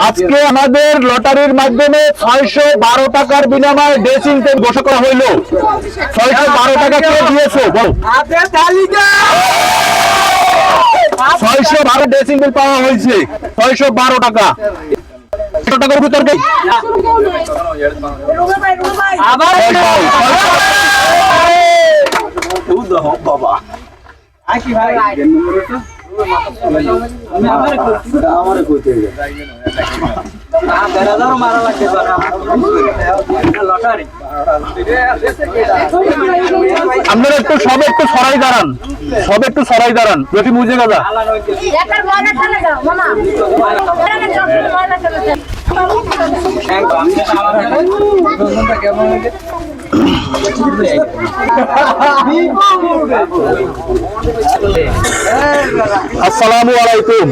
আজকে আমাদের লটারির মাধ্যমে 612 টাকার বিনিময়ে ড্রেসিং টেবিল ঘোষণা করা হইল। 612 টাকা কে দিয়েছো বলো? 612 ড্রেসিং টেবিল পাওয়া হয়েছে। 612 টাকা। 100 টাকার ভিতর কে? আবার বাবা আকি ভাই আপনারা একটু সব একটু সরাই দাঁড়ান, সব একটু সরাই দাঁড়ান। যদি বুঝে গেলা আসসালামু আলাইকুম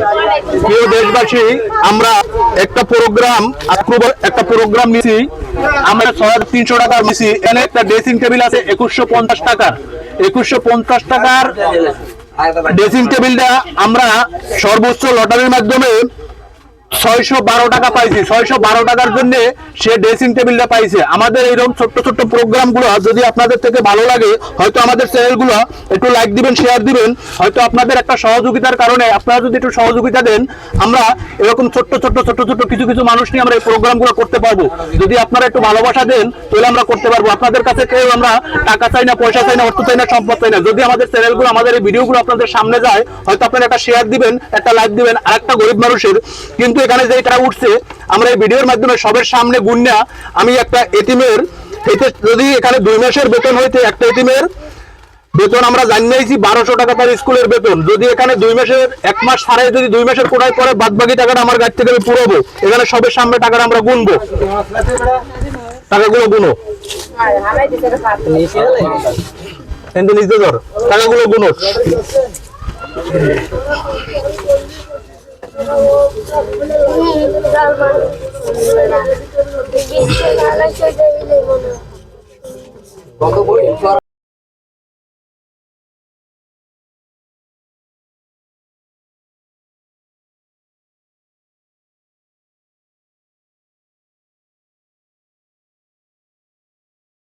প্রিয় দেশবাসী, আমরা একটা প্রোগ্রাম নিছি। আমরা 300 টাকা নিছি। এখানে একটা ড্রেসিং টেবিল আছে 2150 টাকার। 2150 টাকার ড্রেসিং টেবিলটা আমরা সর্বোচ্চ লটারির মাধ্যমে 612 টাকা পাইছি। 612 টাকার জন্য সে ড্রেসিং টেবিলটা পাইছে। আমাদের এইরকম ছোট্ট ছোট্ট প্রোগ্রামগুলো যদি আপনাদের থেকে ভালো লাগে, হয়তো আমাদের চ্যানেলগুলো একটু লাইক দিবেন, শেয়ার দিবেন। হয়তো আপনাদের একটা সহযোগিতার কারণে আপনারা যদি একটু সহযোগিতা দেন, আমরা এরকম ছোট্ট ছোট্ট কিছু মানুষ নিয়ে আমরা এই প্রোগ্রামগুলো করতে পারবো। যদি আপনারা একটু ভালোবাসা দেন তাহলে আমরা করতে পারবো। আপনাদের কাছে কেউ আমরা টাকা চাই না, পয়সা চাই না, অর্থ চাই না, সম্পদ চাই না। যদি আমাদের চ্যানেলগুলো, আমাদের এই ভিডিওগুলো আপনাদের সামনে যায়, হয়তো আপনারা একটা শেয়ার দিবেন, একটা লাইক দিবেন। আর একটা গরিব মানুষের কিন্তু এখানে যে টাকা উঠছে, আমরা এই ভিডিওর মাধ্যমে সবের সামনে গুণনা আমি একটা এতিমের যদি এখানে 2 মাসের বেতন হইতে একটা এতিমের বেতন আমরা জানিয়েছি 1200 টাকা তার স্কুলের বেতন। যদি এখানে 2 মাসের 1 মাস ছাড়াই যদি 2 মাসের কোটায় পরে বাদবাকি টাকাটা আমার গাড়ি থেকে আমি পুরোবো। এখানে সবের সামনে টাকাটা আমরা গুনবো। টাকাগুলো গুনো কিন্তু নিজে ধর, টাকাগুলো গুনো।